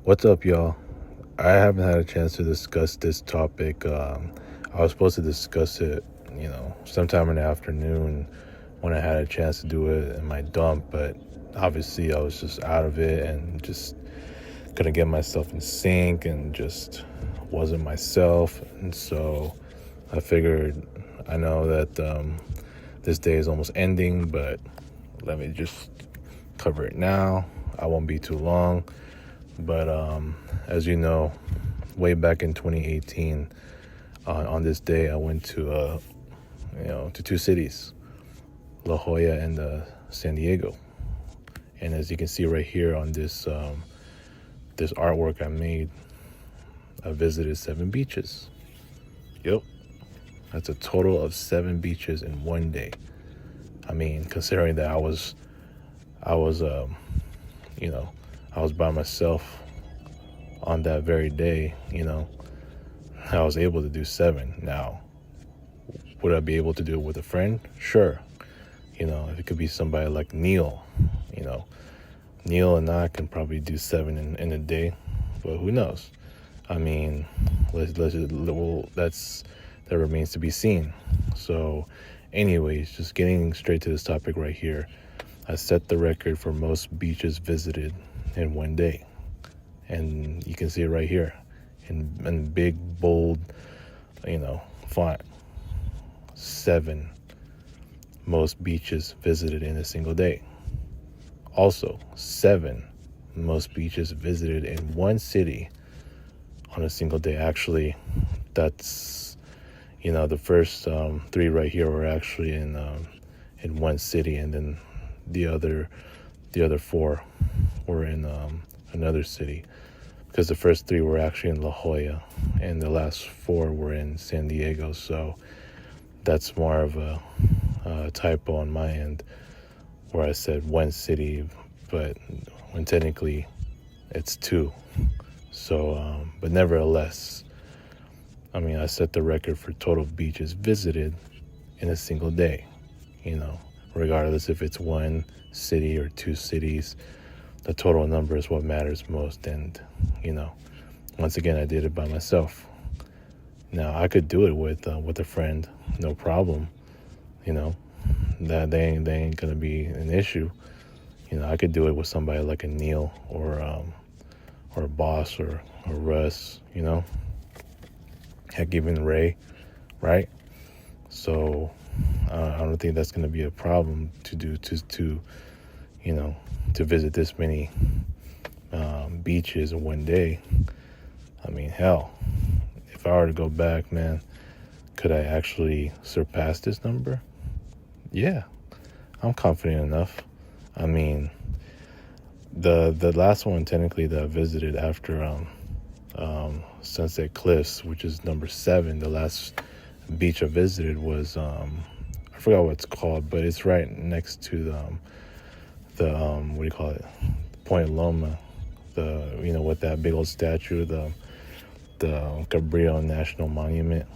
What's up, y'all? I haven't had a chance to discuss this topic. I was supposed to discuss it, sometime in the afternoon when I had a chance to do it in my dump, but obviously I was just out of it and just couldn't get myself in sync and just wasn't myself. And so I figured, I know that this day is almost ending, but let me just cover it now. I won't be too long. But as you know, way back in 2018, on this day, I went to two cities, La Jolla and San Diego. And as you can see right here on this this artwork I made, I visited 7 beaches. Yep, that's a total of 7 beaches in one day. I mean, considering that I was I was by myself on that very day, I was able to do 7. Now, would I be able to do it with a friend? Sure. If it could be somebody like Neil, Neil and I can probably do 7 in a day, but who knows? I mean, that remains to be seen. So, anyways, just getting straight to this topic right here, I set the record for most beaches visited in one day. And you can see it right here in big, bold, font. 7 most beaches visited in a single day. Also, 7 most beaches visited in one city on a single day. Actually, that's, the first 3 right here were actually in one city, and then the other 4 were in another city, because the first 3 were actually in La Jolla and the last 4 were in San Diego. So that's more of a typo on my end, where I said one city, but when technically it's 2. So but nevertheless, I mean, I set the record for total beaches visited in a single day, regardless if it's one city or 2 cities. The total number is what matters most. And, once again, I did it by myself. Now, I could do it with a friend, no problem. That they ain't gonna be an issue. I could do it with somebody like a Neil or a Boss or Russ. Heck, even Ray, right? So I don't think that's gonna be a problem to visit this many beaches in one day. I mean, hell, if I were to go back, man, could I actually surpass this number? Yeah, I'm confident enough. I mean, the last one technically that I visited after Sunset Cliffs, which is number 7, the last beach I visited was I forgot what it's called, but it's right next to the what do you call it, Point Loma, with that big old statue, the Cabrillo National Monument.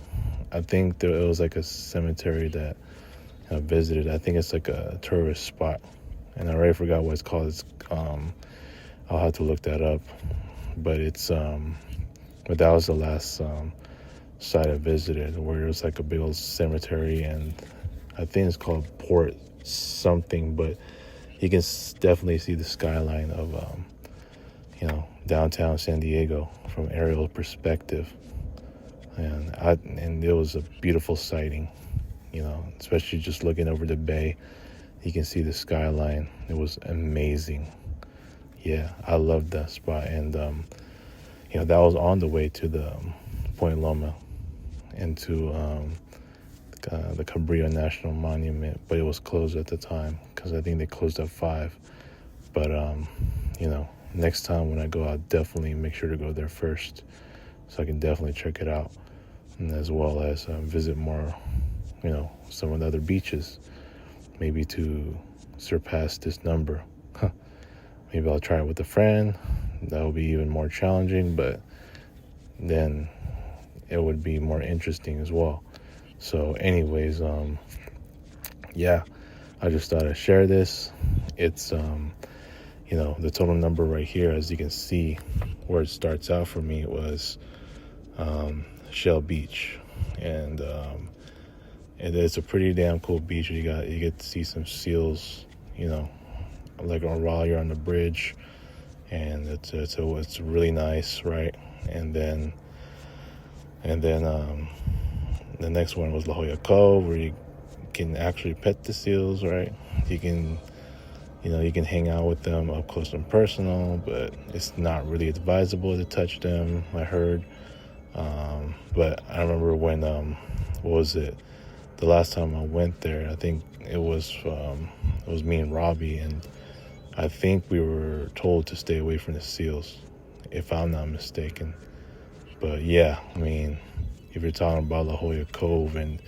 I think it was like a cemetery that I visited. I think it's like a tourist spot, and I already forgot what it's called. I'll have to look that up, but but that was the last site I visited, where it was like a big old cemetery, and I think it's called Port something, but you can definitely see the skyline of downtown San Diego from aerial perspective, and it was a beautiful sighting, especially just looking over the bay. You can see the skyline. It was amazing. Yeah, I loved that spot. And that was on the way to the Point Loma and to the Cabrillo National Monument, but it was closed at the time because I think they closed at 5. But next time when I go, I'll definitely make sure to go there first, so I can definitely check it out, and as well as visit more, some of the other beaches, maybe to surpass this number. Maybe I'll try it with a friend. That will be even more challenging, but then it would be more interesting as well. So anyways, yeah, I just thought I'd share this. It's the total number right here, as you can see, where it starts out for me was Shell Beach, and it's a pretty damn cool beach. You get to see some seals, like while you're on the bridge, and it's really nice, right? And then the next one was La Jolla Cove, where you can actually pet the seals, right? You can hang out with them up close and personal, but it's not really advisable to touch them, I heard. But I remember when, what was it? The last time I went there, I think it was me and Robbie, and I think we were told to stay away from the seals, if I'm not mistaken. But yeah, I mean, if you're talking about La Jolla Cove, and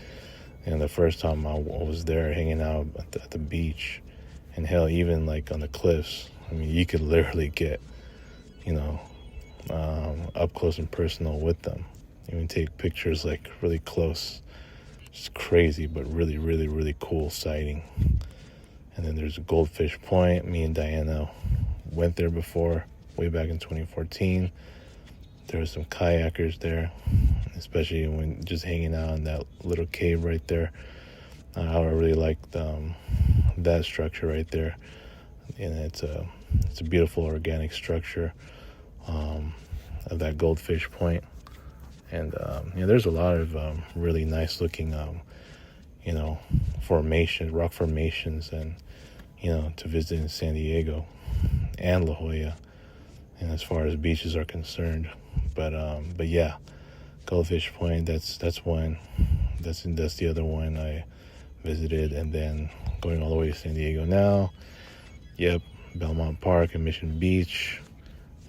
the first time I was there hanging out at the beach, and hell, even like on the cliffs, I mean, you could literally get, up close and personal with them. Even take pictures like really close. It's crazy, but really, really, really cool sighting. And then there's Goldfish Point. Me and Diana went there before, way back in 2014. There were some kayakers there, especially when just hanging out in that little cave right there. I really liked that structure right there, and it's a beautiful organic structure of that Goldfish Point. And there's a lot of really nice looking rock formations, and to visit in San Diego and La Jolla, and as far as beaches are concerned. But yeah, Goldfish Point, that's one. That's the other one I visited. And then going all the way to San Diego now, yep, Belmont Park and Mission Beach.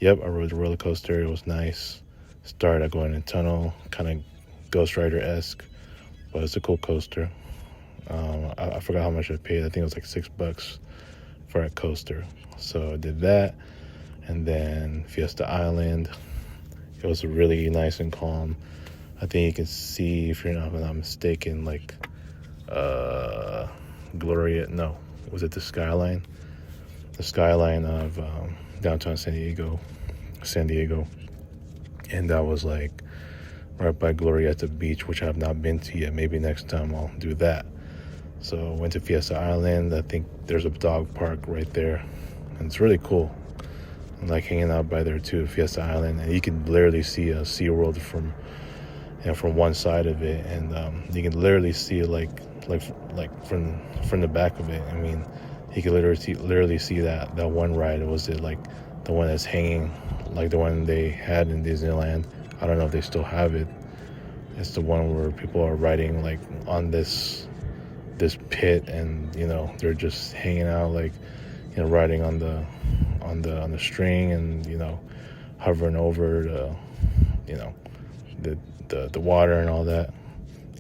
Yep, I rode the roller coaster. It was nice. Started going in a tunnel, kind of Ghost Rider-esque, but it's a cool coaster. I forgot how much I paid. I think it was like $6 for a coaster. So I did that, and then Fiesta Island. It was really nice and calm. I think you can see, if I'm not mistaken, like Gloria. No, was it the skyline? The skyline of downtown San Diego, and that was like right by Glorieta Beach, which I have not been to yet. Maybe next time I'll do that. So went to Fiesta Island. I think there's a dog park right there, and it's really cool. I like hanging out by there too, Fiesta Island, and you can literally see a SeaWorld from one side of it, and you can literally see it like from the back of it. I mean, you can literally see that one ride. Was it like the one that's hanging, like the one they had in Disneyland? I don't know if they still have it. It's the one where people are riding like on this pit, and they're just hanging out, like riding on the string, and hovering over the water and all that.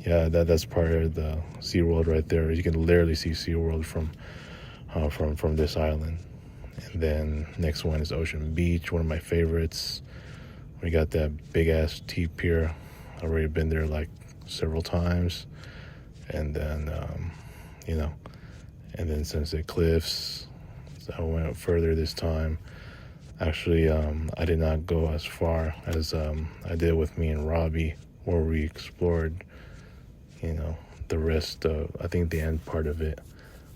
Yeah, that's part of the SeaWorld right there. You can literally see SeaWorld from this island. And then next one is Ocean Beach, one of my favorites. We got that big ass T-pier. I've already been there like several times. And then and then Sunset Cliffs. So I went up further this time. Actually, I did not go as far as I did with me and Robbie, where we explored, the rest of, I think, the end part of it.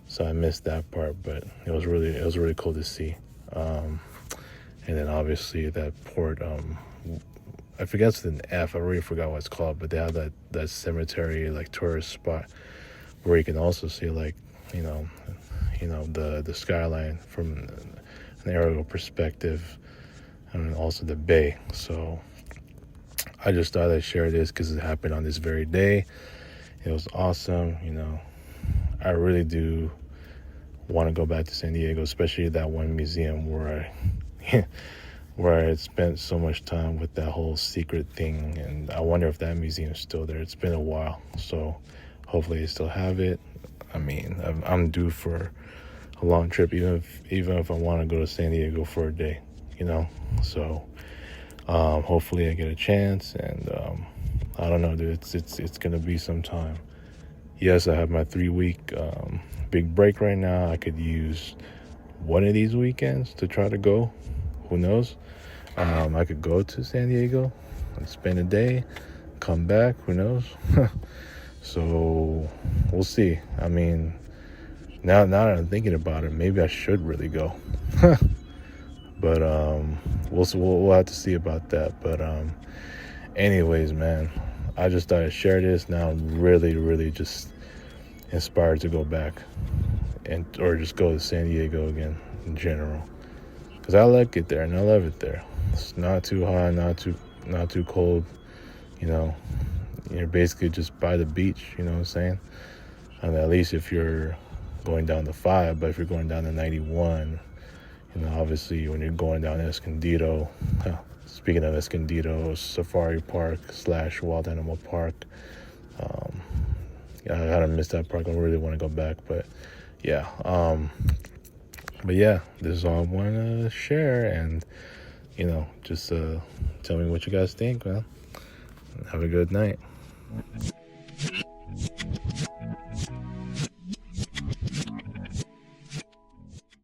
So I missed that part, but it was really cool to see. And then obviously that port, I forget it's an F. I already forgot what it's called, but they have that cemetery, like, tourist spot where you can also see, like, the skyline from an aerial perspective, and also the bay. So I just thought I'd share this because it happened on this very day. It was awesome. I really do want to go back to San Diego, especially that one museum where I had spent so much time with that whole secret thing, and I wonder if that museum is still there. It's been a while, so hopefully they still have it. I mean, I'm due for a long trip, even if I want to go to San Diego for a day, So hopefully I get a chance, and I don't know, dude. It's gonna be some time. Yes, I have my 3-week big break right now. I could use one of these weekends to try to go. Who knows? I could go to San Diego and spend a day, come back. Who knows? So we'll see. I mean, now that I'm thinking about it, maybe I should really go. But we'll have to see about that. But anyways, man, I just thought I'd share this. Now I'm really just inspired to go back or just go to San Diego again in general, because I like it there and I love it there. It's not too hot, not too cold. You know, you're basically just by the beach. You know what I'm saying? And at least if you're going down the 5, but if you're going down the 91, you know, obviously when you're going down Escondido, speaking of Escondido, Safari Park / Wild Animal Park, I kind of missed that park. I really want to go back, but yeah. But yeah, this is all I want to share, and you know, just tell me what you guys think, man. Have a good night.